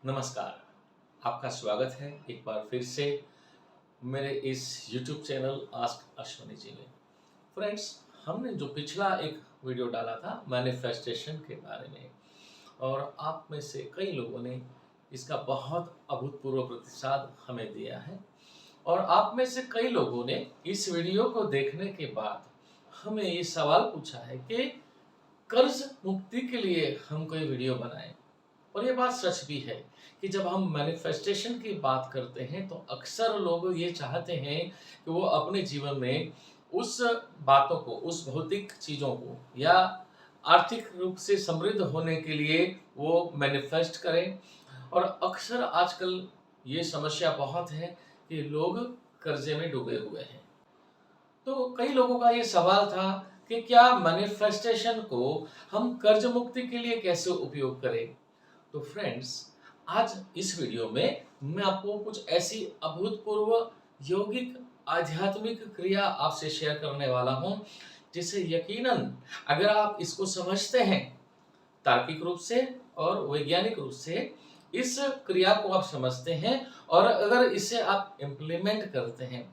नमस्कार, आपका स्वागत है एक बार फिर से मेरे इस YouTube चैनल आस्क अश्वनी जी में। फ्रेंड्स, हमने जो पिछला एक वीडियो डाला था मैनिफेस्टेशन के बारे में और आप में से कई लोगों ने इसका बहुत अभूतपूर्व प्रतिसाद हमें दिया है और आप में से कई लोगों ने इस वीडियो को देखने के बाद हमें ये सवाल पूछा है कि कर्ज मुक्ति के लिए हम कोई वीडियो बनाएं। और ये बात सच भी है कि जब हम मैनिफेस्टेशन की बात करते हैं तो अक्सर लोग ये चाहते हैं कि वो अपने जीवन में उस बातों को, उस भौतिक चीज़ों को या आर्थिक रूप से समृद्ध होने के लिए वो मैनिफेस्ट करें। और अक्सर आजकल ये समस्या बहुत है कि लोग कर्जे में डूबे हुए हैं। तो कई लोगों का ये सवाल था कि क्या मैनिफेस्टेशन को हम कर्ज मुक्ति के लिए कैसे उपयोग करें। तो फ्रेंड्स, आज इस वीडियो में मैं आपको कुछ ऐसी अभूतपूर्व यौगिक आध्यात्मिक क्रिया आपसे शेयर करने वाला हूं जिसे यकीनन अगर आप इसको समझते हैं तार्किक रूप से और वैज्ञानिक रूप से, इस क्रिया को आप समझते हैं और अगर इसे आप इम्प्लीमेंट करते हैं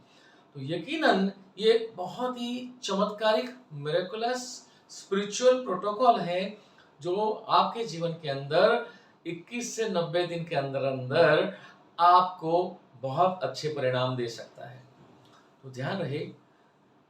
तो यकीनन ये एक बहुत ही चमत्कारिक मिरेकुलस स्पिरिचुअल प्रोटोकॉल है जो आपके जीवन के अंदर 21 से 90 दिन के अंदर अंदर आपको बहुत अच्छे परिणाम दे सकता है। तो ध्यान रहे,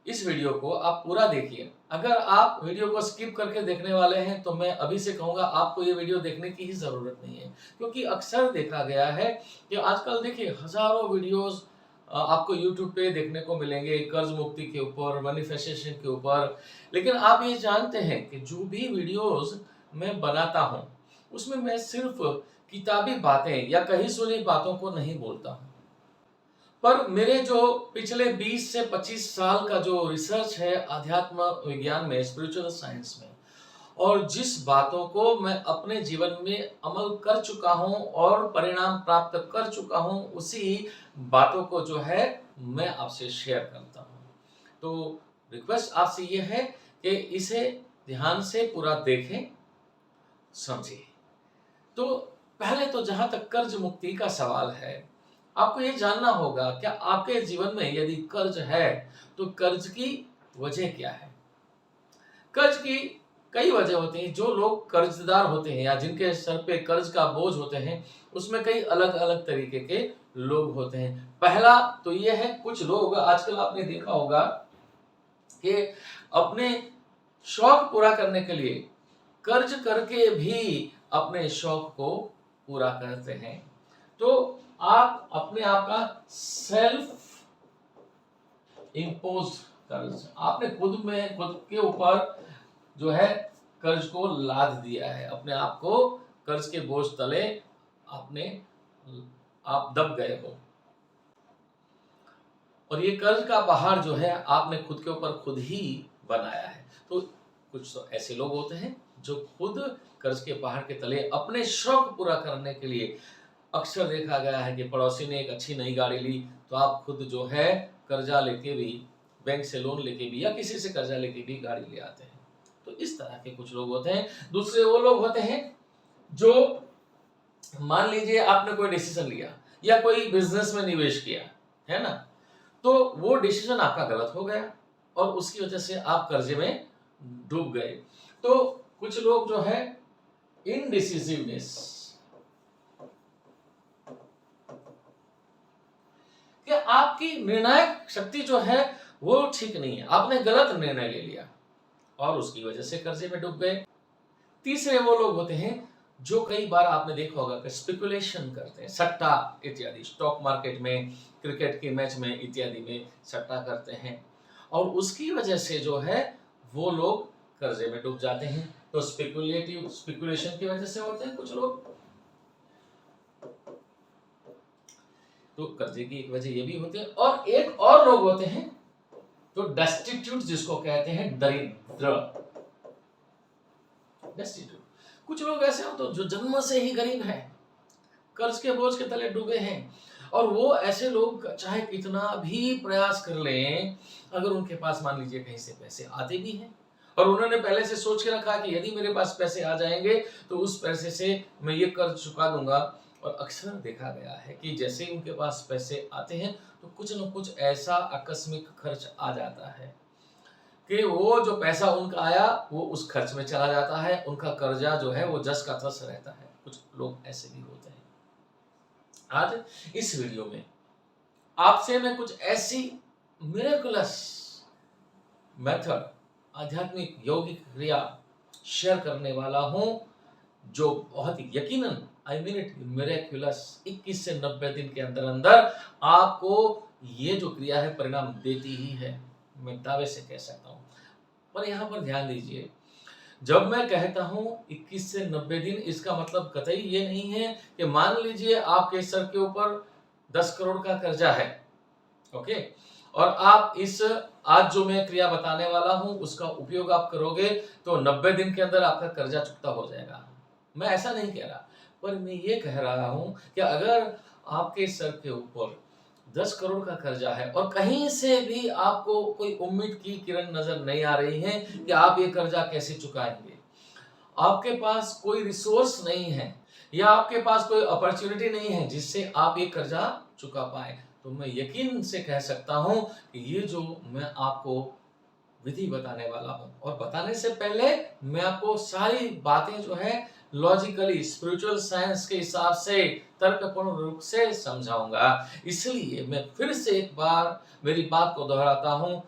इस वीडियो को आप पूरा देखिए। अगर आप वीडियो को स्किप करके देखने वाले हैं तो मैं अभी से कहूँगा आपको ये वीडियो देखने की ही ज़रूरत नहीं है, क्योंकि अक्सर देखा गया है कि आजकल देखिए हज़ारों वीडियोस आपको YouTube पे देखने को मिलेंगे कर्ज मुक्ति के ऊपर, मैनिफेस्टेशन के ऊपर। लेकिन आप ये जानते हैं कि जो भी वीडियोस मैं बनाता हूँ उसमें मैं सिर्फ किताबी बातें या कहीं सुनी बातों को नहीं बोलता हूँ, पर मेरे जो पिछले 20 से 25 साल का जो रिसर्च है आध्यात्म विज्ञान में, स्पिरिचुअल साइंस में, और जिस बातों को मैं अपने जीवन में अमल कर चुका हूं और परिणाम प्राप्त कर चुका हूं, उसी बातों को जो है मैं आपसे शेयर करता हूं। तो रिक्वेस्ट आपसे ये है कि इसे ध्यान से पूरा देखें, समझिए। तो पहले तो जहां तक कर्ज मुक्ति का सवाल है, आपको ये जानना होगा क्या आपके जीवन में यदि कर्ज है तो कर्ज की वजह क्या है। कर्ज की कई वजह होती हैं। जो लोग कर्जदार होते हैं या जिनके सर पे कर्ज का बोझ होते हैं, उसमें कई अलग अलग तरीके के लोग होते हैं। पहला तो ये है, कुछ लोग आजकल आपने देखा होगा कि अपने शौक पूरा करने के लिए कर्ज करके भी अपने शौक को पूरा करते हैं। तो आप अपने आप का सेल्फ इम्पोज्ड कर्ज, आपने खुद के ऊपर जो है कर्ज को लाद दिया है, अपने आप को कर्ज के बोझ तले आप दब गए हो और ये कर्ज का पहाड़ जो है आपने खुद के ऊपर खुद ही बनाया है। तो कुछ तो ऐसे लोग होते हैं जो खुद कर्ज के पहाड़ के तले अपने शौक पूरा करने के लिए, अक्सर देखा गया है कि पड़ोसी ने एक अच्छी नई गाड़ी ली तो आप खुद जो है कर्जा लेके भी, बैंक से लोन लेके भी या किसी से कर्जा लेके भी गाड़ी ले आते हैं। तो इस तरह के कुछ लोग होते हैं। दूसरे वो लोग होते हैं जो, मान लीजिए आपने कोई डिसीजन लिया या कोई बिजनेस में निवेश किया है ना, तो वो डिसीजन आपका गलत हो गया और उसकी वजह से आप कर्जे में डूब गए। तो कुछ लोग जो है इनडिसिसिवनेस, कि आपकी निर्णायक शक्ति जो है वो ठीक नहीं है, आपने गलत निर्णय ले लिया और उसकी वजह से कर्जे में डूब गए। तीसरे वो लोग होते हैं जो कई बार आपने देखा होगा कि स्पेकुलेशन करते हैं, सट्टा इत्यादि, स्टॉक मार्केट में, क्रिकेट के मैच में इत्यादि में सट्टा करते हैं और उसकी वजह से जो है वो लोग कर्जे में डूब जाते हैं। तो स्पेकुलेशन की वजह से होते हैं कुछ लोग। तो कर्जे की एक वजह ये भी होती है। और एक और लोग होते हैं तो डेस्टिट्यूट, जिसको कहते हैं दरिद्र, डेस्टिट्यूट। कुछ लोग ऐसे हो तो जो जन्म से ही गरीब हैं, कर्ज के बोझ के तले डूबे हैं और वो ऐसे लोग चाहे कितना भी प्रयास कर लें, अगर उनके पास मान लीजिए कहीं से पैसे आते भी हैं और उन्होंने पहले से सोच के रखा कि यदि मेरे पास पैसे आ जाएंगे तो उस पैसे से मैं ये कर्ज चुका दूंगा और अक्सर देखा गया है कि जैसे ही उनके पास पैसे आते हैं तो कुछ न कुछ ऐसा आकस्मिक खर्च आ जाता है कि वो जो पैसा उनका आया वो उस खर्च में चला जाता है, उनका कर्जा जो है वो जस का तस रहता है। कुछ लोग ऐसे भी होते हैं। आज इस वीडियो में आपसे मैं कुछ ऐसी मिरेकुलस मेथड, आध्यात्मिक यौगिक क्रिया शेयर करने वाला हूं जो बहुत ही यकीनन आई मीन इट मिरेकुलस 21 से 90 दिन के अंदर अंदर आपको ये जो क्रिया है परिणाम देती ही है, मैं दावे से कह सकता हूं। पर यहाँ पर ध्यान दीजिए, जब मैं कहता हूं 21 से 90 दिन, इसका मतलब कतई ये नहीं है कि मान लीजिए आपके सर के ऊपर 10 करोड़ का कर्जा है, ओके, और आप इस आज जो मैं क्रिया बताने वाला हूं उसका उपयोग आप करोगे तो 90 दिन के अंदर आपका कर्जा चुकता हो जाएगा। मैं ऐसा नहीं कह रहा, पर मैं ये कह रहा हूं कि अगर आपके सर के ऊपर 10 करोड़ का कर्जा है और कहीं से भी आपको कोई उम्मीद की किरण नजर नहीं आ रही है कि आप ये कर्जा कैसे चुकाएंगे, आपके पास कोई रिसोर्स नहीं है या आपके पास कोई अपॉर्चुनिटी नहीं है जिससे आप ये कर्जा चुका पाए, तो मैं यकीन से कह सकता हूं कि ये जो मैं आपको विधि बताने वाला हूं, और बताने से पहले मैं आपको सारी बातें जो है लॉजिकली स्पिरिचुअल साइंस के हिसाब से तर्कपूर्ण रूप से समझाऊंगा। इसलिए मैं फिर से एक बार मेरी बात को दोहराता हूं,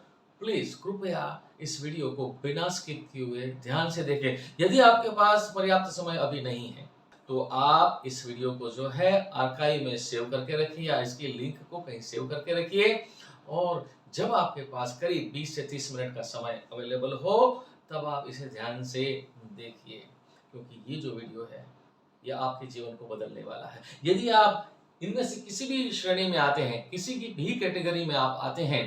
प्लीज कृपया इस वीडियो को बिना स्किप किए हुए ध्यान से देखें। यदि आपके पास पर्याप्त समय अभी नहीं है तो आप इस वीडियो को जो है आर्काइव में सेव करके रखिए या इसकी लिंक को कहीं सेव करके रखिए, और जब आपके पास करीब 20 से 30 मिनट का समय अवेलेबल हो तब आप इसे ध्यान से देखिए, क्योंकि ये जो वीडियो है ये आपके जीवन को बदलने वाला है। यदि आप इनमें से किसी भी श्रेणी में आते हैं, किसी की भी कैटेगरी में आप आते हैं,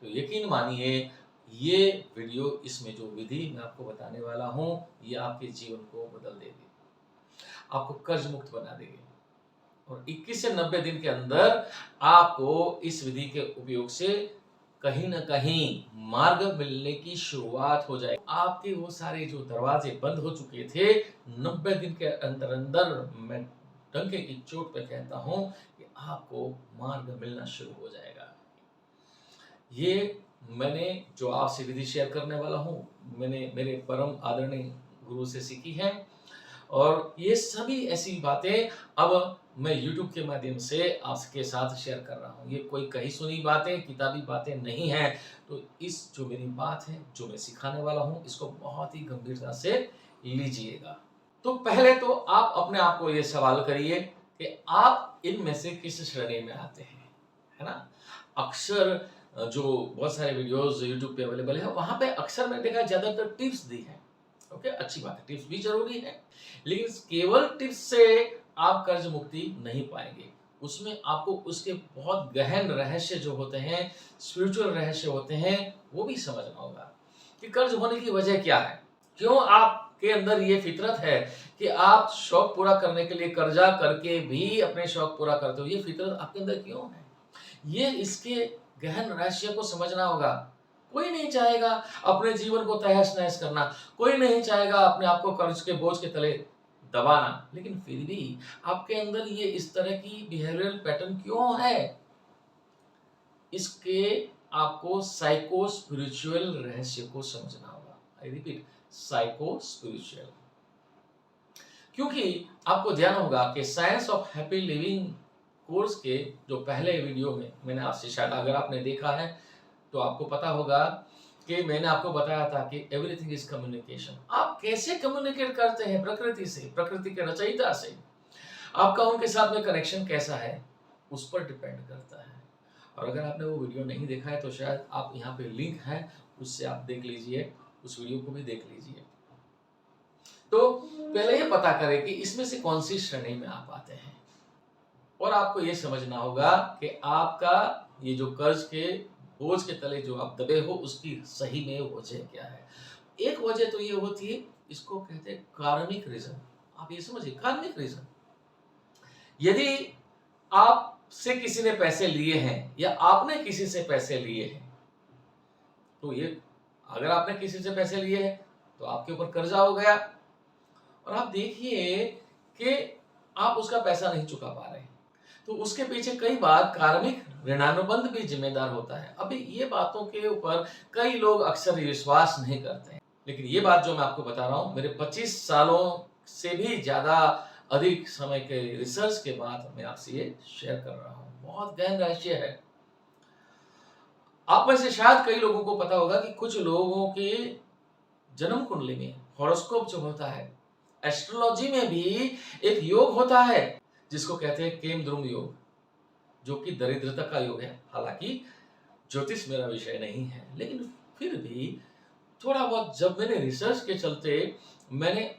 तो यकीन मानिए ये वीडियो, इसमें जो विधि मैं आपको बताने वाला हूँ ये आपके जीवन को बदल देगी, आपको कर्ज मुक्त बना देगी, और 21 से 90 दिन के अंदर आपको इस विधि के उपयोग से कहीं ना कहीं मार्ग मिलने की शुरुआत हो जाएगी। आपके वो सारे जो दरवाजे बंद हो चुके थे 90 दिन के अंदर अंदर, मैं डंके की चोट पे कहता हूं कि आपको मार्ग मिलना शुरू हो जाएगा। ये मैंने जो आपसे विधि शेयर करने वाला हूं मैंने मेरे परम आदरणीय गुरु से सीखी है, और ये सभी ऐसी बातें अब मैं YouTube के माध्यम से आपके साथ शेयर कर रहा हूँ। ये कोई कही सुनी बातें, किताबी बातें नहीं हैं। तो इस जो मेरी बात है, जो मैं सिखाने वाला हूँ, इसको बहुत ही गंभीरता से लीजिएगा। तो पहले तो आप अपने आप को ये सवाल करिए कि आप इनमें से किस श्रेणी में आते हैं, है ना। अक्सर जो बहुत सारे वीडियोस YouTube पे अवेलेबल है वहां पे अक्सर मैंने देखा ज्यादातर टिप्स दी है, ओके, अच्छी बात है, टिप्स भी जरूरी है, लेकिन केवल टिप्स से आप कर्ज मुक्ति नहीं पाएंगे। उसमें आपको उसके बहुत गहन रहस्य जो होते हैं, स्पिरिचुअल रहस्य होते हैं, वो भी समझना होगा कि कर्ज होने की वजह क्या है, क्यों आपके अंदर ये फितरत है कि आप शौक पूरा करने के लिए कर्जा करके भी अपने शौक पूरा करते हो। ये फितरत आपके अंदर क्यों है, ये इसके गहन रहस्य को समझना होगा। कोई नहीं चाहेगा अपने जीवन को तहस नहस करना, कोई नहीं चाहेगा अपने आप को कर्ज के बोझ के तले दबाना, लेकिन फिर भी आपके अंदर ये इस तरह की बिहेवियरल पैटर्न क्यों है, इसके आपको साइको स्पिरिचुअल रहस्य को समझना होगा। आई रिपीट, साइको स्पिरिचुअल, क्योंकि आपको ध्यान होगा कि science of happy living course के जो पहले वीडियो में मैंने आपसे, शायद अगर आपने देखा है तो आपको पता होगा कि मैंने आपको बताया था कि एवरीथिंग इज कम्युनिकेशन। आप कैसे कम्युनिकेट करते हैं प्रकृति से, प्रकृति के रचयिता से, आपका उनके साथ में कनेक्शन कैसा है उस पर डिपेंड करता है। और अगर आपने वो वीडियो नहीं देखा है तो शायद आप यहाँ पे लिंक है, उससे आप देख लीजिए, उस वीडियो को भी देख लीजिए। तो पहले ये पता करें कि इसमें से कौन सी श्रेणी में आप आते हैं, और आपको ये समझना होगा कि आपका ये जो कर्ज के बोझ के तले जो आप दबे हो उसकी सही में वजह क्या है। एक वजह तो ये होती है, इसको कहते हैं कार्मिक रीजन। आप ये समझिए, कार्मिक रीजन। यदि आपसे किसी ने पैसे लिए हैं या आपने किसी से पैसे लिए हैं, तो ये, अगर आपने किसी से पैसे लिए हैं तो आपके ऊपर कर्जा हो गया। और आप देखिए कि आप उसका पैसा नहीं चुका पा रहे हैं, तो उसके पीछे कई बार कार्मिक ऋणानुबंध भी जिम्मेदार होता है। अभी ये बातों के ऊपर कई लोग अक्सर विश्वास नहीं करते हैं, लेकिन ये बात जो मैं आपको बता रहा हूँ, मेरे 25 सालों से भी ज्यादा अधिक समय के रिसर्च के बाद मैं आपसे ये शेयर कर रहा हूँ। बहुत गहन रहस्य है। आप में से शायद कई लोगों को पता होगा कि कुछ लोगों के जन्म कुंडली में हॉरोस्कोप जो होता है, एस्ट्रोलॉजी में भी एक योग होता है जिसको कहते हैं केमद्रुम योग, जो कि दरिद्रता का योग है। हालांकि ज्योतिष मेरा विषय नहीं है, लेकिन फिर भी थोड़ा बहुत जब मैंने रिसर्च के चलते मैंने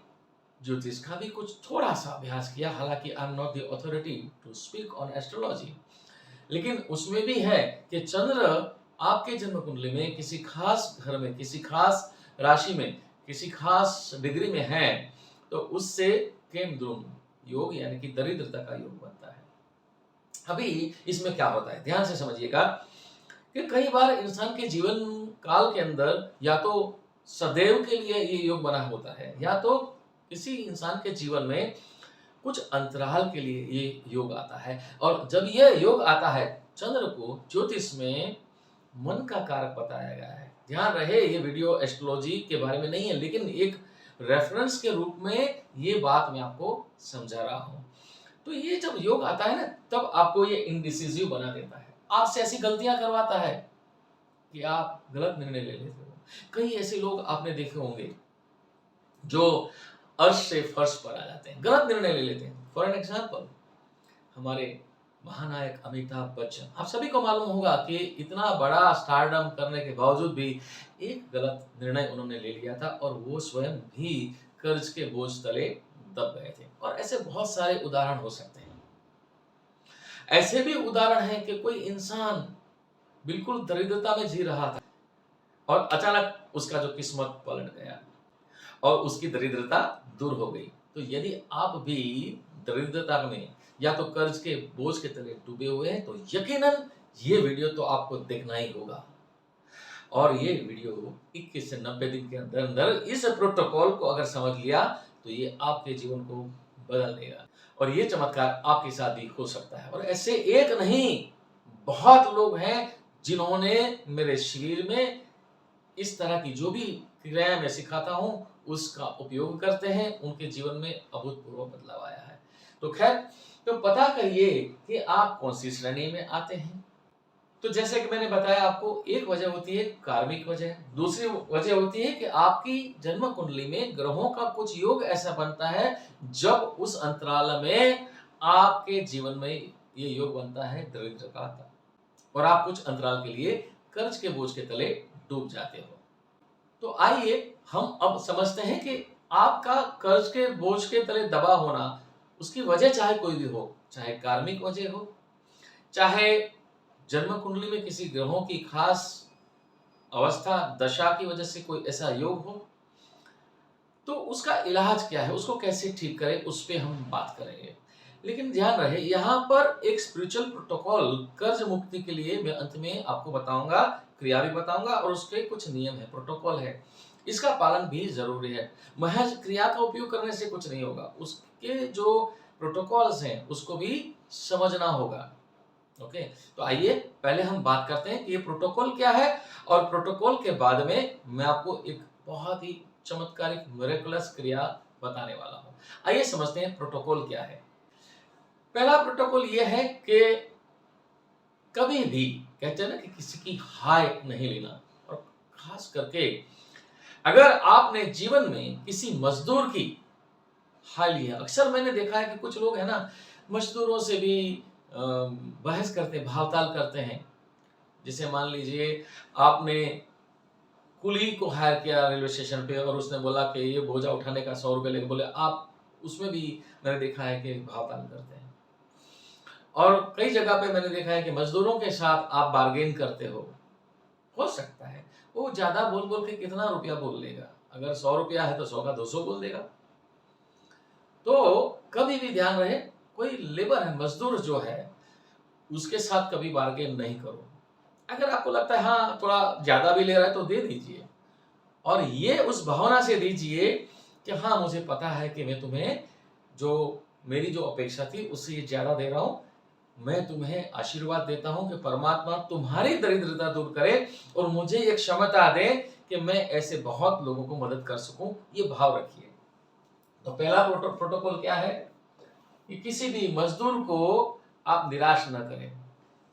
ज्योतिष का भी कुछ थोड़ा सा अभ्यास किया। हालांकि I am not the authority to speak on astrology, लेकिन उसमें भी है कि चंद्र आपके जन्म कुंडली में किसी खास घर में, किसी खास राशि में, किसी खास डिग्री में है, तो उससे केमद्रुम योग यानी कि दरिद्रता का योग बनता है। अभी इसमें क्या होता है, ध्यान से समझिएगा कि कई बार इंसान के जीवन काल के अंदर या तो सदैव के लिए ये योग बना होता है, या तो किसी इंसान के जीवन में कुछ अंतराल के लिए ये योग आता है। और जब ये योग आता है, चंद्र को ज्योतिष में मन का कारक बताया गया है। ध्यान रहे, ये वीडियो एस्ट्रोलॉजी के बारे में नहीं है, लेकिन एक रेफरेंस के रूप में ये बात मैं आपको समझा रहा हूं। तो ये जब योग आता है ना, तब आपको ये इंडिसिजिव बना देता है, आपसे ऐसी गलतियां करवाता है कि आप गलत निर्णय ले लेते हो। कई ऐसे लोग आपने देखे होंगे जो अर्श से फर्श पर आ जाते हैं, गलत निर्णय ले लेते हैं। फॉर एन एग्जाम्पल, हमारे महानायक अमिताभ बच्चन, आप सभी को मालूम होगा कि इतना बड़ा स्टारडम करने के बावजूद भी एक गलत निर्णय उन्होंने ले लिया था और वो स्वयं भी कर्ज के बोझ तले दब गए थे। और ऐसे बहुत सारे उदाहरण हो सकते हैं। ऐसे भी उदाहरण हैं कि कोई इंसान बिल्कुल दरिद्रता में जी रहा था और अचानक उसका जो किस्मत पलट गया और उसकी दरिद्रता दूर हो गई। तो यदि आप भी दरिद्रता में या तो कर्ज के बोझ के तले डूबे हुए हैं, तो यकीनन ये वीडियो तो आपको देखना ही होगा। और ये वीडियो 21 से 90 दिन के अंदर अंदर इस प्रोटोकॉल को अगर समझ लिया तो ये आपके जीवन को बदल देगा और ये चमत्कार आपके साथ भी हो सकता है। और ऐसे एक नहीं, बहुत लोग हैं जिन्होंने मेरे शिविर में इस तरह की जो भी क्रिया मैं सिखाता हूं उसका उपयोग करते हैं, उनके जीवन में अभूतपूर्व बदलाव आया है। तो खैर, तो पता करिए कि आप कौन सी श्रेणी में आते हैं। तो जैसे कि मैंने बताया आपको, एक वजह होती है कार्मिक वजह, दूसरी वजह होती है कि आपकी जन्म कुंडली में ग्रहों का कुछ योग ऐसा बनता है जब उस अंतराल में आपके जीवन में ये योग बनता है दरिद्र का और आप कुछ अंतराल के लिए कर्ज के बोझ के तले डूब जाते हो। तो आइए हम अब समझते हैं कि आपका कर्ज के बोझ के तले दबा होना, उसकी वजह चाहे कोई भी हो, चाहे कार्मिक वजह हो, चाहे जन्म कुंडली में किसी ग्रहों की खास अवस्था दशा की वजह से कोई ऐसा योग हो, तो उसका इलाज क्या है, उसको कैसे ठीक करें, उस पर हम बात करेंगे। लेकिन ध्यान रहे, यहाँ पर एक स्पिरिचुअल प्रोटोकॉल कर्ज मुक्ति के लिए मैं अंत में आपको बताऊंगा, क्रिया भी बताऊंगा और उसके कुछ नियम है, प्रोटोकॉल है, इसका पालन भी जरूरी है। महज क्रिया का उपयोग करने से कुछ नहीं होगा, उसके जो प्रोटोकॉल्स हैं उसको भी समझना होगा। ओके, तो आइए पहले हम बात करते हैं कि ये प्रोटोकॉल क्या है और प्रोटोकॉल के बाद में मैं आपको एक बहुत ही चमत्कारिक मिरेकुलस क्रिया बताने वाला हूं। आइए समझते हैं प्रोटोकॉल क्या है। पहला प्रोटोकॉल ये है कि कभी भी कहते हैं ना कि किसी की हाय नहीं लेना, और खास करके अगर आपने जीवन में किसी मजदूर की हाय लिया। अक्सर मैंने देखा है कि कुछ लोग है ना, मजदूरों से भी बहस करते, भावताल करते हैं। जैसे मान लीजिए आपने कुली को हायर किया रेलवे स्टेशन पे और उसने बोला कि ये बोझा उठाने का 100 रुपये लेके, बोले आप, उसमें भी मैंने देखा है कि भावताल करते हैं। और कई जगह पे मैंने देखा है कि मजदूरों के साथ आप बार्गेन करते हो सकता है वो ज्यादा बोल बोल के कितना रुपया बोल लेगा, अगर 100 रुपया है तो 100 का 200 बोल देगा। तो कभी भी ध्यान रहे, कोई लेबर है, मजदूर जो है, उसके साथ कभी बार्गेन नहीं करो। अगर आपको लगता है हाँ थोड़ा ज्यादा भी ले रहा है तो दे दीजिए, और ये उस भावना से दीजिए कि हाँ मुझे पता है कि मैं तुम्हें जो मेरी जो अपेक्षा थी उससे ये ज्यादा दे रहा हूं। मैं तुम्हें आशीर्वाद देता हूं कि परमात्मा तुम्हारी दरिद्रता दूर करे और मुझे एक क्षमता दे कि मैं ऐसे बहुत लोगों को मदद कर सकूं। ये भाव रखिए। तो पहला प्रोटोकॉल क्या है कि किसी भी मजदूर को आप निराश न करें।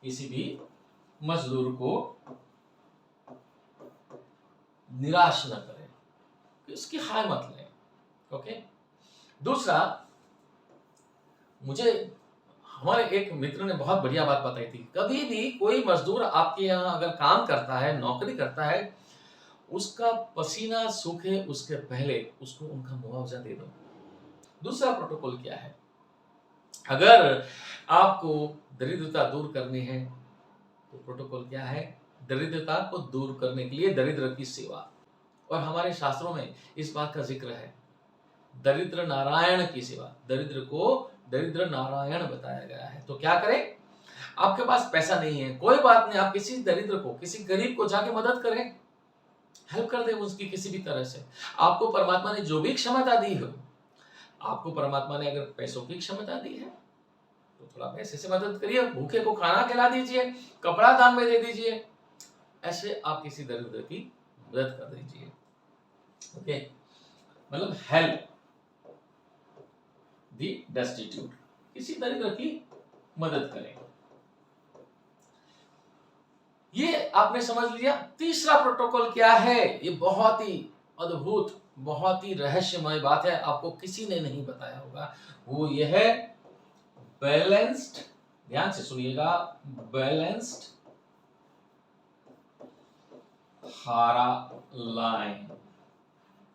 किसी भी मजदूर को निराश न करें, उसकी हार मत लें। ओके। दूसरा, मुझे हमारे एक मित्र ने बहुत बढ़िया बात बताई थी। कभी भी कोई मजदूर आपके यहाँ अगर काम करता है, नौकरी करता है, उसका पसीना सूखे उसके पहले उसको उनका मुआवजा दे दो। दूसरा प्रोटोकॉल क्या है, अगर आपको दरिद्रता दूर करनी है तो प्रोटोकॉल क्या है, दरिद्रता को दूर करने के लिए दरिद्र की सेवा। और हमारे शास्त्रों में इस बात का जिक्र है, दरिद्र नारायण की सेवा। दरिद्र को दरिद्र नारायण बताया गया है। तो क्या करें, आपके पास पैसा नहीं है, कोई बात नहीं, आप किसी दरिद्र को, किसी गरीब को जाके मदद करें, हेल्प कर दें उसकी किसी भी तरह से। आपको परमात्मा ने जो भी क्षमता दी हो, आपको परमात्मा ने अगर पैसों की क्षमता दी है तो थोड़ा पैसे से मदद करिए, भूखे को खाना खिला दीजिए, कपड़ा दान में दे दीजिए, ऐसे आप किसी दरिद्र की मदद कर दीजिए। ओके, मतलब हेल्प दी डेस्टिट्यूट, किसी दरिद्र की मदद करें। ये आपने समझ लिया। तीसरा प्रोटोकॉल क्या है, ये बहुत ही अद्भुत, बहुत ही रहस्यमय बात है, आपको किसी ने नहीं बताया होगा। वो ये है बैलेंस्ड, ध्यान से सुनिएगा, बैलेंस्ड हारा लाइन।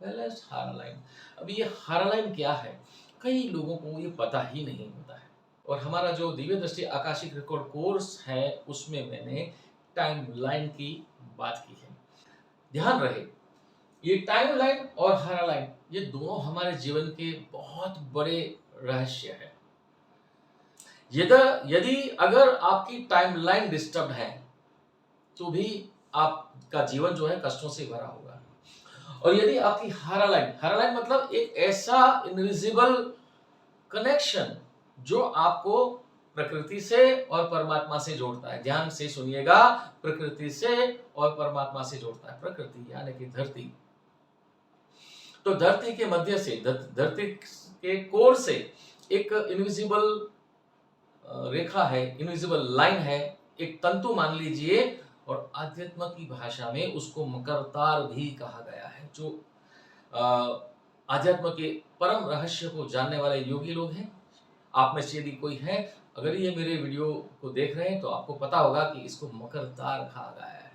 बैलेंस्ड हारा लाइन। अब ये हारा लाइन क्या है, कई लोगों को ये पता ही नहीं होता है। और हमारा जो दिव्य दृष्टि आकाशिक रिकॉर्ड कोर्स है उसमें मैंने टाइम लाइन की बात की है। ध्यान रहे, ये टाइम लाइन और हारा लाइन ये दोनों हमारे जीवन के बहुत बड़े रहस्य है। यदि अगर आपकी टाइम लाइन डिस्टर्ब है तो भी आपका जीवन जो है कष्टों से भरा होगा। और यदि आपकी हारा लाइन मतलब एक ऐसा इनविजिबल कनेक्शन जो आपको प्रकृति से और परमात्मा से जोड़ता है। ध्यान से सुनिएगा, प्रकृति से और परमात्मा से जोड़ता है। प्रकृति यानी कि धरती, तो धरती के मध्य से, धरती के कोर से एक इनविजिबल रेखा है, इनविजिबल लाइन है, एक तंतु मान लीजिए, और आध्यात्म की भाषा में उसको मकर तार भी कहा गया है। जो आध्यात्म के परम रहस्य को जानने वाले योगी लोग हैं, आप में से यदि कोई है, अगर ये मेरे वीडियो को देख रहे हैं तो आपको पता होगा कि इसको मकर तार कहा गया है।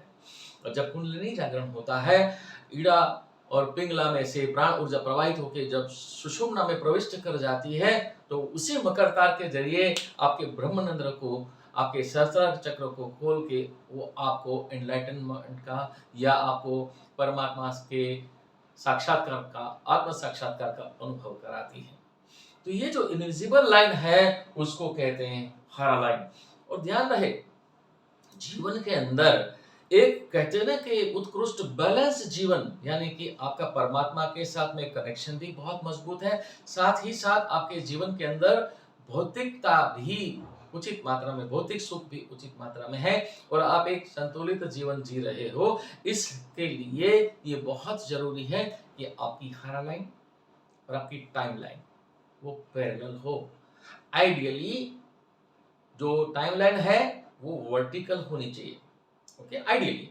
और जब कुंडलिनी जागरण होता है, ईड़ा और पिंगला में से प्राण ऊर्जा प्रवाहित होकर जब सुषुम्ना में प्रविष्ट कर जाती है, तो उसी मकर तार के जरिए आपके ब्रह्मरंध्र को, आपके सहस्त्रार चक्र को खोल के वो आपको एनलाइटनमेंट का या आपको परमात्मा के साक्षात्कार का, आत्म साक्षात्कार का अनुभव कराती है। तो ये जो इनविजिबल लाइन है उसको कहते हैं हारा लाइन। और ध्यान रहे, जीवन के अंदर एक कहते हैं ना कि उत्कृष्ट बैलेंस जीवन, यानी कि आपका परमात्मा के साथ में कनेक्शन भी बहुत मजबूत है, साथ ही साथ आपके जीवन के अंदर भौतिकता भी उचित मात्रा में, भौतिक सुख भी उचित मात्रा में है, और आप एक संतुलित जीवन जी रहे हो। इसके लिए ये बहुत जरूरी है कि आपकी हारा लाइन और आपकी टाइम लाइन वो पैरेलल हो। आइडियली जो टाइमलाइन है वो वर्टिकल होनी चाहिए। Okay, ideally.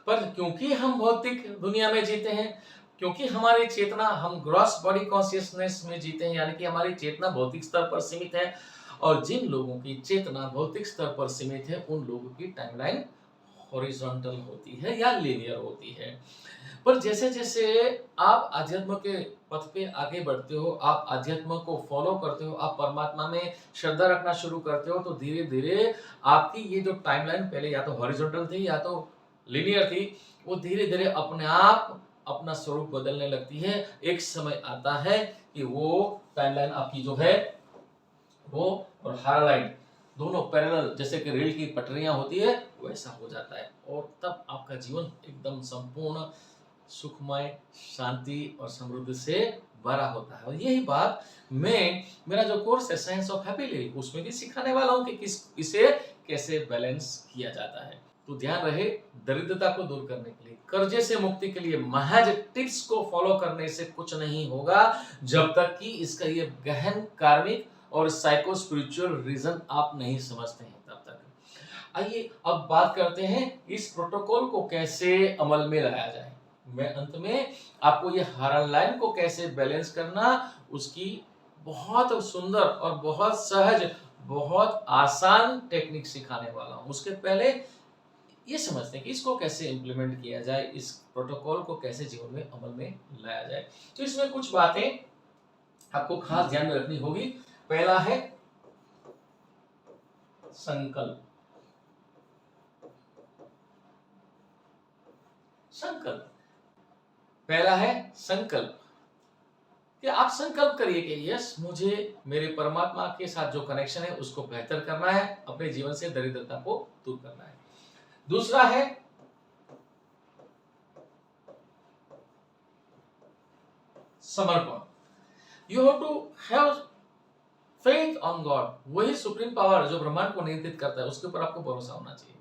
पर क्योंकि हम भौतिक दुनिया में जीते हैं, क्योंकि हमारी चेतना, हम ग्रॉस बॉडी कॉन्शियसनेस में जीते हैं, यानी कि हमारी चेतना भौतिक स्तर पर सीमित है, और जिन लोगों की चेतना भौतिक स्तर पर सीमित है उन लोगों की टाइमलाइन हॉरिजॉन्टल होती है या लीनियर होती है। पर जैसे जैसे आप अध्यात्म के पथ पे आगे बढ़ते हो, आप अध्यात्म को फॉलो करते हो, आप परमात्मा में श्रद्धा रखना शुरू करते हो, तो धीरे धीरे आपकी ये जो टाइमलाइन पहले या तो हॉरिजॉन्टल थी या तो लीनियर थी, वो धीरे धीरे अपने आप अपना स्वरूप बदलने लगती है। एक समय आता है कि वो टाइमलाइन आपकी जो है वो और हारा लाइन दोनों पैरेलल, जैसे कि रेल की पटरियां होती है वैसा हो जाता है, और तब आपका जीवन एकदम संपूर्ण सुखमय, शांति और समृद्धि से बड़ा होता है। और यही बात मैं मेरा जो कोर्स है साइंस ऑफ हैप्पी लिविंग उसमें भी सिखाने वाला हूँ कि इसे कैसे बैलेंस किया जाता है। तो ध्यान रहे, दरिद्रता को दूर करने के लिए, कर्जे से मुक्ति के लिए महज टिप्स को फॉलो करने से कुछ नहीं होगा जब तक कि इसका ये गहन कार्मिक और साइको स्पिरिचुअल रीजन आप नहीं समझते हैं तब तक। आइए अब बात करते हैं इस प्रोटोकॉल को कैसे अमल में लाया जाए। मैं अंत में आपको ये हर लाइन को कैसे बैलेंस करना उसकी बहुत सुंदर और बहुत सहज, बहुत आसान टेक्निक सिखाने वाला हूं। उसके पहले ये समझते हैं कि इसको कैसे इंप्लीमेंट किया जाए, इस प्रोटोकॉल को कैसे जीवन में अमल में लाया जाए। तो इसमें कुछ बातें आपको खास ध्यान में रखनी होगी। पहला है संकल्प। पहला है संकल्प कि आप संकल्प करिए कि यस, मुझे मेरे परमात्मा के साथ जो कनेक्शन है उसको बेहतर करना है, अपने जीवन से दरिद्रता को दूर करना है। दूसरा है समर्पण। You have to have faith on God, वही सुप्रीम पावर जो ब्रह्मांड को नियंत्रित करता है उसके ऊपर आपको भरोसा होना चाहिए।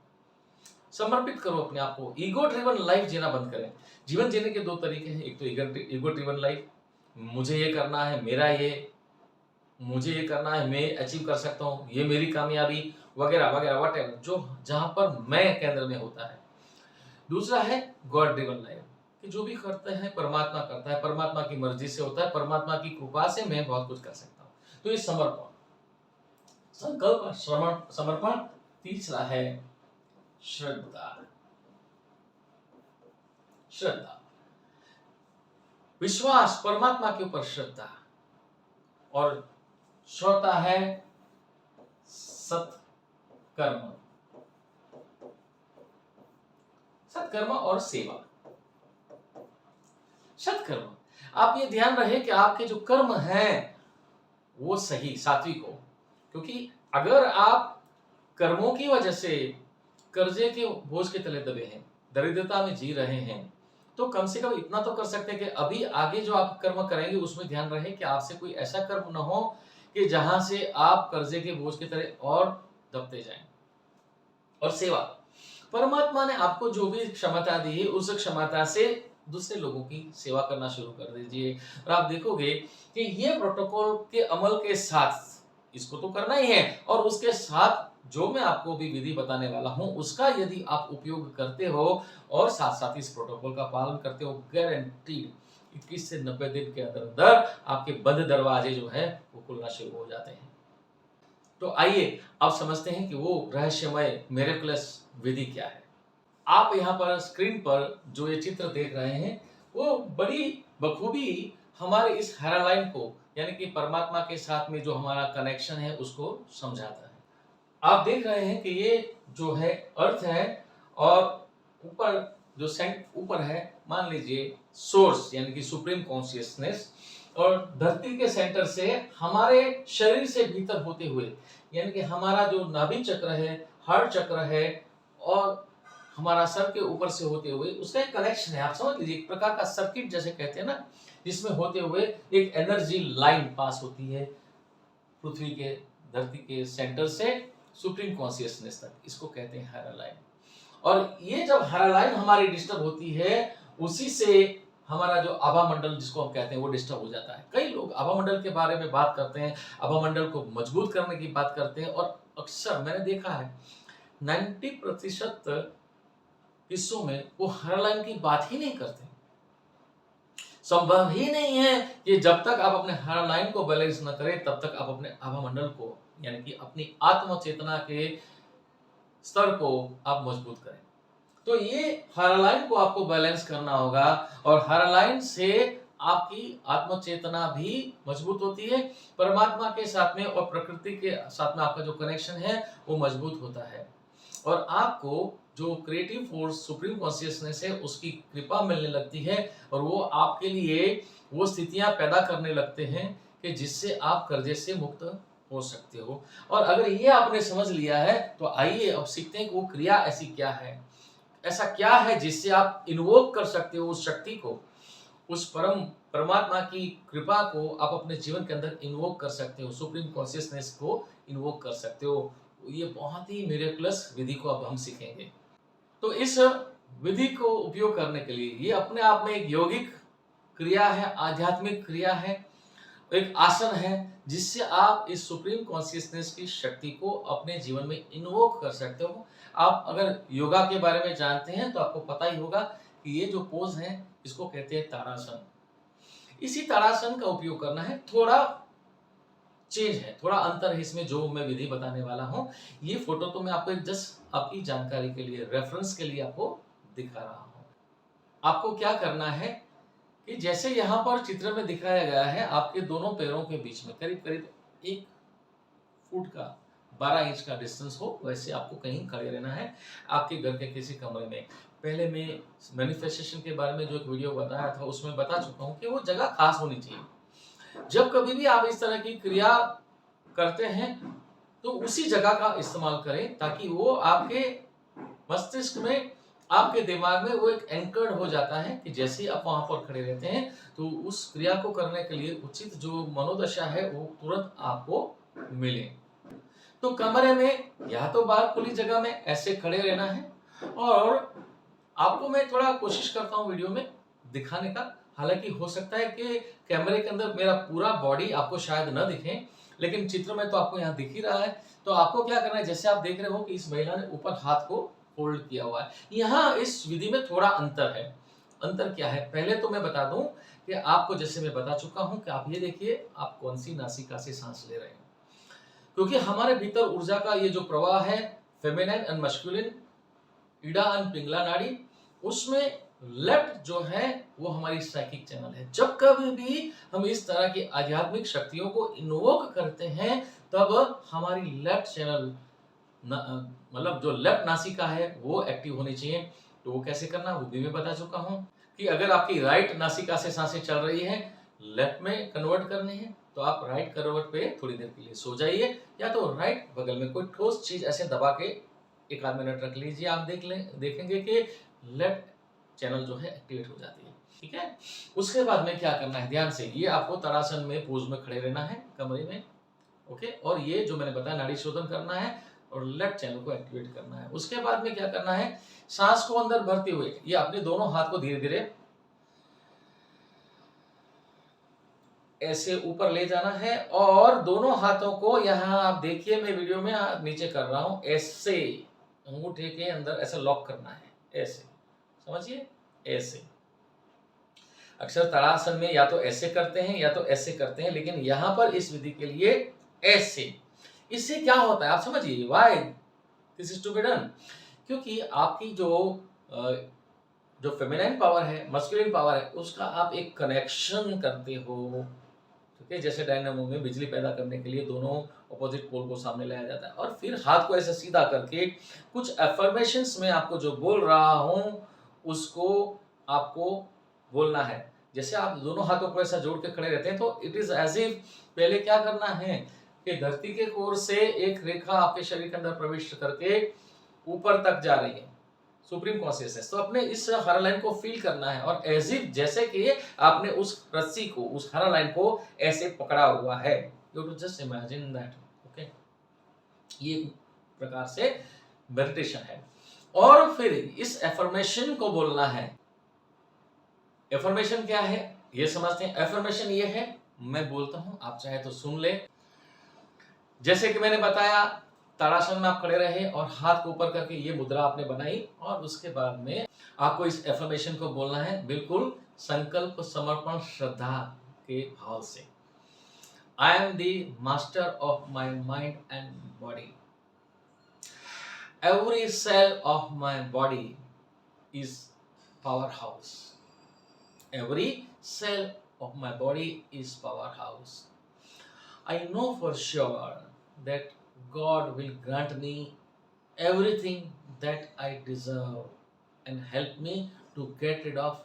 समर्पित करो अपने आप को, ईगो ड्रिवन लाइफ जीना बंद करें। जीवन जीने के दो तरीके हैं, एक तो ईगो ड्रिवन लाइफ, मुझे ये करना है, मुझे ये करना है, मैं अचीव कर सकता हूँ, ये मेरी कामयाबी वगैरह वगैरह व्हाटएवर, जो जहां पर मैं केंद्र में होता है। दूसरा है गॉड ड्रिवन लाइफ कि जो भी करते हैं परमात्मा करता है, परमात्मा की मर्जी से होता है, परमात्मा की कृपा से मैं बहुत कुछ कर सकता हूँ। तो ये समर्पण, संकल्प, समर्पण। तीसरा है श्रद्धा। विश्वास, परमात्मा के ऊपर श्रद्धा। और चौथा है सत्कर्म और सेवा। सत्कर्म, आप ये ध्यान रहे कि आपके जो कर्म हैं वो सही, सात्विक हो। क्योंकि अगर आप कर्मों की वजह से कर्जे के बोझ के तले दबे हैं, दरिद्रता में जी रहे हैं, तो कम से कम इतना तो कर सकते हैं कि अभी आगे जो आप कर्म करेंगे उसमें ध्यान रहे कि आपसे कोई ऐसा कर्म न हो कि जहां से आप कर्जे के बोझ के तले और दबते जाएं। और सेवा, परमात्मा ने आपको जो भी क्षमता दी है उस क्षमता से दूसरे लोगों की सेवा करना शुरू कर दीजिए। और आप देखोगे कि ये प्रोटोकॉल के अमल के साथ इसको तो करना ही है, और उसके साथ जो मैं आपको भी विधि बताने वाला हूं उसका यदि आप उपयोग करते हो और साथ साथ इस प्रोटोकॉल का पालन करते हो, गारंटीड 21 से 90 दिन के अंदर अंदर आपके बंद दरवाजे जो है वो खुलना शुरू हो जाते हैं। तो आइए अब समझते हैं कि वो रहस्यमय मिरेकलस विधि क्या है। आप यहाँ पर स्क्रीन पर जो ये चित्र देख रहे हैं वो बड़ी बखूबी हमारे इस हेरा लाइन को, यानी कि परमात्मा के साथ में जो हमारा कनेक्शन है उसको समझाता है। आप देख रहे हैं कि ये जो है अर्थ है, और ऊपर जो ऊपर है मान लीजिए सोर्स यानी कि सुप्रीम कॉन्शियसनेस, और धरती के सेंटर से हमारे शरीर से भीतर होते हुए यानी कि हमारा जो नाभि चक्र है, हार्ट चक्र है, और हमारा सर के ऊपर से होते हुए उसका एक कनेक्शन है। आप समझ लीजिए एक प्रकार का सर्किट जैसे कहते हैं ना, जिसमें होते हुए एक एनर्जी लाइन पास होती है पृथ्वी के, धरती के सेंटर से सुप्रीम कॉन्शियसनेस तक, इसको कहते हैं हायर लाइन। और ये जब हायर लाइन हमारी डिस्टर्ब होती है उसी से हमारा जो आभा मंडल जिसको हम कहते हैं वो डिस्टर्ब हो जाता है। कई लोग आभा मंडल के बारे में बात करते हैं, आभा मंडल को मजबूत करने की बात करते हैं, और अक्सर मैंने देखा है 90% हिस्सों में वो हायर लाइन की बात ही नहीं करते। संभव ही नहीं है कि जब तक आप अपने हायर लाइन को बैलेंस न करें तब तक आप अपने आभा मंडल को यानी कि अपनी आत्म चेतना के स्तर को आप मजबूत करें। तो ये हायर लाइन को आपको बैलेंस करना होगा, और हायर लाइन से आपकी आत्म चेतना भी मजबूत होती है, परमात्मा के साथ में और प्रकृति के साथ में आपका जो कनेक्शन है वो मजबूत होता है, और आपको जो क्रिएटिव फोर्स सुप्रीम कॉन्शियसनेस है उसकी कृपा मिलने लगती है, और वो आपके लिए वो स्थितियां पैदा करने लगते हैं कि जिससे आप कर्जे से मुक्त हो सकते हो। और अगर ये आपने समझ लिया है तो आइए अब सीखते हैं कि वो क्रिया ऐसी क्या है, ऐसा क्या है जिससे आप इन्वोक कर सकते हो उस शक्ति को, उस परमात्मा की कृपा को आप अपने जीवन के अंदर इन्वोक कर सकते हो, सुप्रीम कॉन्शियसनेस को इन्वोक कर सकते हो। ये बहुत ही मिरेकलस विधि को अब हम सीखेंगे। तो इस विधि को उपयोग करने के लिए ये अपने आप में एक यौगिक क्रिया है, आध्यात्मिक क्रिया है, एक आसन है जिससे आप इस सुप्रीम कॉन्शियसनेस की शक्ति को अपने जीवन में इन्वोक कर सकते हो। आप अगर योगा के बारे में जानते हैं तो आपको पता ही होगा कि ये जो पोज है इसको कहते हैं ताड़ासन। इसी ताड़ासन का उपयोग करना है, थोड़ा चेंज है, थोड़ा अंतर है इसमें जो मैं विधि बताने वाला हूँ। ये फोटो तो मैं आपको जस्ट आपकी जानकारी के लिए, रेफरेंस के लिए आपको दिखा रहा हूँ। आपको क्या करना है कि जैसे यहाँ पर चित्र में दिखाया गया है, आपके दोनों पैरों के बीच में करीब करीब 1 फुट का 12 इंच का डिस्टेंस हो, वैसे आपको कहीं खड़े रहना है आपके घर के किसी कमरे में। पहले मैं मैनिफेस्टेशन के बारे में जो एक वीडियो बताया था उसमें बता चुका हूँ कि वो जगह खास होनी चाहिए। जब कभी भी आप इस तरह की क्रिया करते हैं तो उसी जगह का इस्तेमाल करें ताकि वो आपके मस्तिष्क में, आपके दिमाग में वो एक एंकर्ड हो जाता है कि जैसे ही आप वहां पर खड़े रहते हैं तो उस क्रिया को करने के लिए उचित जो मनोदशा है वो तुरंत आपको मिले। तो कमरे में या तो बाहर खुली जगह में ऐसे खड़े रहना है और आपको मैं थोड़ा कोशिश करता हूँ वीडियो में दिखाने का। हालांकि हो सकता है कि कैमरे के अंदर मेरा पूरा बॉडी आपको शायद न दिखे, लेकिन चित्र में तो आपको यहाँ दिख ही रहा है। तो आपको क्या करना है, जैसे आप देख रहे हो कि इस महिला ने ऊपर हाथ को फोल्ड किया हुआ है। यहाँ इस विधि में थोड़ा अंतर है। अंतर क्या है, पहले तो मैं बता दूं कि आपको, जैसे मैं बता चुका हूं कि आप ये देखिए आप कौन सी नासिका से सांस ले रहे हैं, क्योंकि हमारे भीतर ऊर्जा का ये जो प्रवाह है, feminine and masculine, Ida and Pingala नाड़ी, उसमें लेफ्ट जो है वो हमारी साइकिक चैनल है। जब कभी भी हम इस तरह की आध्यात्मिक शक्तियों को इन्वोक करते हैं तब हमारी लेफ्ट चैनल, मतलब जो लेफ्ट नासिका है वो एक्टिव होनी चाहिए। तो वो कैसे करना वो भी मैं बता चुका हूँ कि अगर आपकी राइट नासिका से सांसें चल रही है, लेफ्ट में कन्वर्ट करनी है तो आप राइट करवट पे थोड़ी देर के लिए सो जाइए, या तो राइट बगल में कोई ठोस चीज ऐसे दबा के 1 आध मिनट रख लीजिए। आप देखेंगे कि लेफ्ट चैनल जो है एक्टिवेट हो जाती है। ठीक है, उसके बाद में क्या करना है, ध्यान से, ये आपको ताड़ासन में पोज में खड़े रहना है कमरे में। ओके, और ये जो मैंने बताया नाड़ी शोधन करना है और लेफ्ट चैनल को एक्टिवेट करना है। उसके बाद में क्या करना है, सांस को अंदर भरते हुए ये अपने दोनों हाथ को धीरे धीरे ऐसे ऊपर ले जाना है और दोनों हाथों को, यहाँ आप देखिए मैं वीडियो में नीचे कर रहा हूं, ऐसे अंगूठे के अंदर ऐसे लॉक करना है, ऐसे समझिए, ऐसे। अक्सर ताड़ासन में या तो ऐसे करते हैं या तो ऐसे करते हैं, लेकिन यहां पर इस विधि के लिए ऐसे। इससे क्या होता है आप समझिए, why this is to be done, क्योंकि आपकी जो फेमिनाइन पावर है, मस्कुलिन पावर है, उसका आप एक कनेक्शन करते हो। ठीक है, जैसे डायनामो में बिजली पैदा करने के लिए दोनों ऑपोजिट पोल को सामने लाया जाता है और फिर हाथ को ऐसे सीधा करके कुछ अफर्मेशंस में आपको जो बोल रहा हूं उसको आपको बोलना है। जैसे आप दोनों हाथों को ऐसा जोड़ के खड़े रहते हैं तो इट इज एज इफ, पहले क्या करना है कि धरती के कोर से एक रेखा आपके शरीर के अंदर प्रविष्ट करके ऊपर तक जा रही है, सुप्रीम कॉन्शियसनेस। तो अपने इस हरा लाइन को फील करना है और एज इफ जैसे कि आपने उस रस्सी को, उस हरा लाइन को ऐसे पकड़ा हुआ है। You too just imagine that. Okay, ये एक प्रकार से मेडिटेशन है। और फिर इस एफर्मेशन को बोलना है। एफर्मेशन क्या है ये समझते हैं। एफर्मेशन ये है, मैं बोलता हूं, आप चाहे तो सुन ले। जैसे कि मैंने बताया, ताड़ासन में आप खड़े रहे और हाथ को ऊपर करके ये मुद्रा आपने बनाई और उसके बाद में आपको इस एफर्मेशन को बोलना है बिल्कुल संकल्प, समर्पण, श्रद्धा के भाव से। I am the master of my mind and body. Every cell of my body is power house. Every cell of my body is powerhouse. I know for sure that God will grant me everything that I deserve and help me to get rid of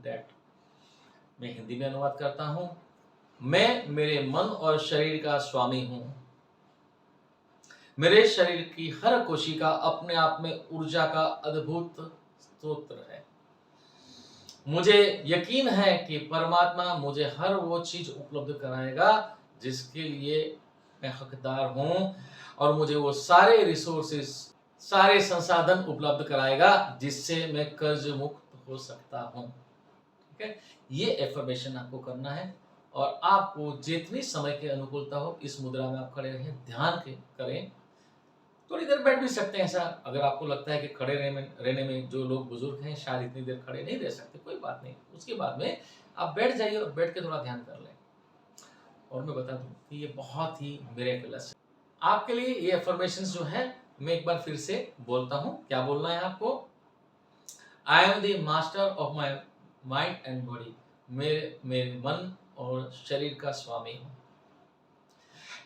that. मैं हिंदी में अनुवाद करता हूँ। मैं मेरे मन और शरीर का स्वामी हूँ। मेरे शरीर की हर कोशिका अपने आप में ऊर्जा का अद्भुत स्रोत है। मुझे यकीन है कि परमात्मा मुझे हर वो चीज उपलब्ध कराएगा जिसके लिए मैं हकदार हूं, और मुझे वो सारे रिसोर्सेस, सारे संसाधन उपलब्ध कराएगा जिससे मैं कर्ज मुक्त हो सकता हूं। ठीक है, ये एफर्मेशन आपको करना है, और आपको जितनी समय की अनुकूलता हो इस मुद्रा में आप खड़े रहें, ध्यान के करें। थोड़ी देर बैठ भी सकते हैं, ऐसा अगर आपको लगता है कि खड़े रहने में जो लोग बुजुर्ग हैं शायद इतनी देर खड़े नहीं रह सकते, कोई बात नहीं, उसके बाद में आप बैठ जाइए और बैठ के थोड़ा ध्यान कर लें। और मैं बता दूं कि ये बहुत ही मिरेकलस है आपके लिए। ये अफर्मेशंस जो है मैं एक बार फिर से बोलता हूं, क्या बोलना है आपको। I am the master of my mind and body, मेरे मेरे मन और शरीर का स्वामी हूं।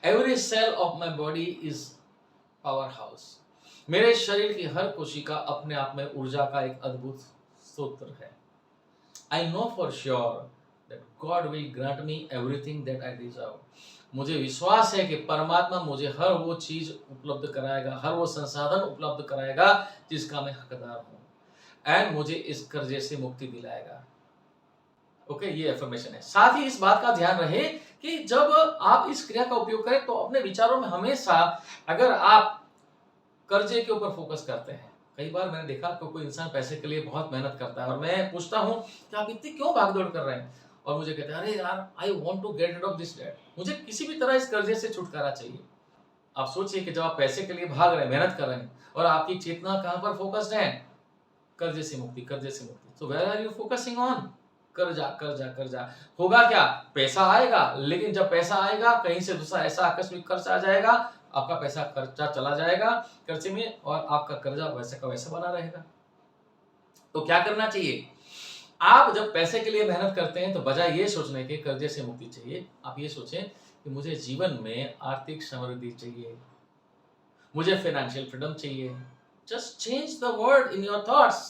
Every cell of my body is power house, मेरे शरीर की हर कोशिका अपने आप में ऊर्जा का एक अद्भुत स्रोत है। I know for sure that God will grant me everything that I deserve, मुझे विश्वास है कि परमात्मा मुझे हर वो चीज उपलब्ध कराएगा, हर वो संसाधन उपलब्ध कराएगा जिसका मैं हकदार हूं, एंड मुझे इस कर्जे से मुक्ति दिलाएगा। ओके, ये एफर्मेशन है। साथ ही इस बात का ध्यान रहे कि जब आप इस क्रिया का उपयोग करें तो अपने विचारों में हमेशा, अगर आप कर्जे के ऊपर फोकस करते हैं, कई बार मैंने देखा कि कोई इंसान पैसे के लिए बहुत मेहनत करता है और मैं पूछता हूं कि आप इतनी क्यों भागदौड़ कर रहे हैं, और मुझे कहते हैं अरे यार I want to get rid of this debt, मुझे किसी भी तरह इस कर्जे से छुटकारा चाहिए। आप सोचिए कि जब आप पैसे के लिए भाग रहे हैं, मेहनत कर रहे हैं, और आपकी चेतना कहां पर फोकस्ड है, कर्जे से मुक्ति, कर्जे से मुक्ति। तो where are you focusing on, कर्जा कर्जा कर्जा। होगा क्या, पैसा आएगा, लेकिन जब पैसा आएगा कहीं से दूसरा ऐसा आकस्मिक खर्च आ जाएगा, आपका पैसा खर्चा चला जाएगा कर्जे में, और आपका कर्जा वैसे का वैसा बना रहेगा। तो क्या करना चाहिए, आप जब पैसे के लिए मेहनत करते हैं तो बजाय ये सोचने के कर्जे से मुक्ति चाहिए, आप ये सोचें कि मुझे जीवन में आर्थिक समृद्धि चाहिए, मुझे फाइनेंशियल फ्रीडम चाहिए। Just change the word in your thoughts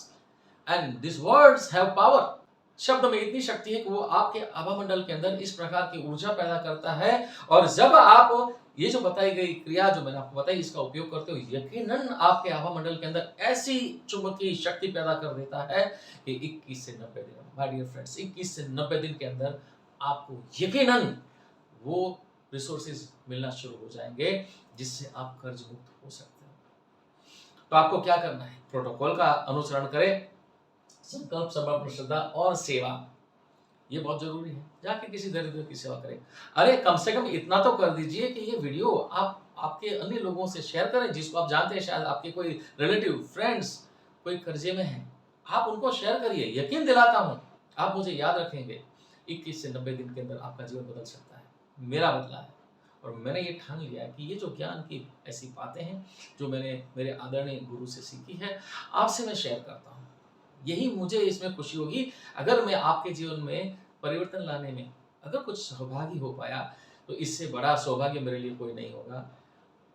and this words have power. शब्द में इतनी शक्ति है कि वो आपके आभा मंडल के अंदर इस प्रकार की ऊर्जा पैदा करता है, और जब आप ये जो बताई गई क्रिया जो मैंने आपको बताई इसका उपयोग करते हो, यकीनन आपके आभा मंडल के अंदर ऐसी चुंबकीय शक्ति पैदा कर देता है कि 21 से 90 दिन, माय डियर फ्रेंड्स, 21 से 90 दिन के अंदर आपको यकीनन वो रिसोर्सेज मिलना शुरू हो जाएंगे जिससे आप कर्ज मुक्त हो सकते हैं। तो आपको क्या करना है, प्रोटोकॉल का अनुसरण करें, संकल्प, समर्पण, श्रद्धा और सेवा, ये बहुत जरूरी है। जाके किसी दरिद्र की सेवा करें। अरे कम से कम इतना तो कर दीजिए कि ये वीडियो आप आपके अन्य लोगों से शेयर करें, जिसको आप जानते हैं, शायद आपके कोई रिलेटिव, फ्रेंड्स कोई कर्जे में है, आप उनको शेयर करिए। यकीन दिलाता हूं आप मुझे याद रखेंगे, 21 से 90 दिन के अंदर आपका जीवन बदल सकता है। मेरा बदला है, और मैंने ये ठान लिया है कि ये जो ज्ञान की ऐसी बातें हैं जो मैंने मेरे आदरणीय गुरु से सीखी है, आपसे मैं शेयर करता हूँ। यही मुझे इसमें खुशी होगी, अगर मैं आपके जीवन में परिवर्तन लाने में अगर कुछ सहभागी हो पाया, तो इससे बड़ा सौभाग्य मेरे लिए कोई नहीं होगा।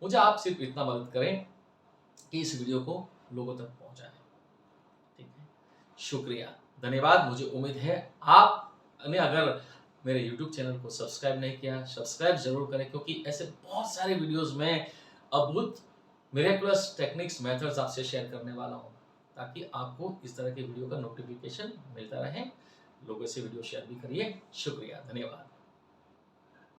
मुझे आप सिर्फ इतना मदद करें कि इस वीडियो को लोगों तक पहुंचाएं। ठीक है, शुक्रिया, धन्यवाद। मुझे उम्मीद है आपने अगर मेरे YouTube चैनल को सब्सक्राइब नहीं किया, सब्सक्राइब जरूर करें, क्योंकि ऐसे बहुत सारे वीडियोस में अद्भुत मिरेकुलस टेक्निक्स, मेथड्स आपसे शेयर करने वाला हूं, ताकि आपको इस तरह के वीडियो का नोटिफिकेशन मिलता रहे। लोगों से वीडियो शेयर भी करिए। शुक्रिया, धन्यवाद।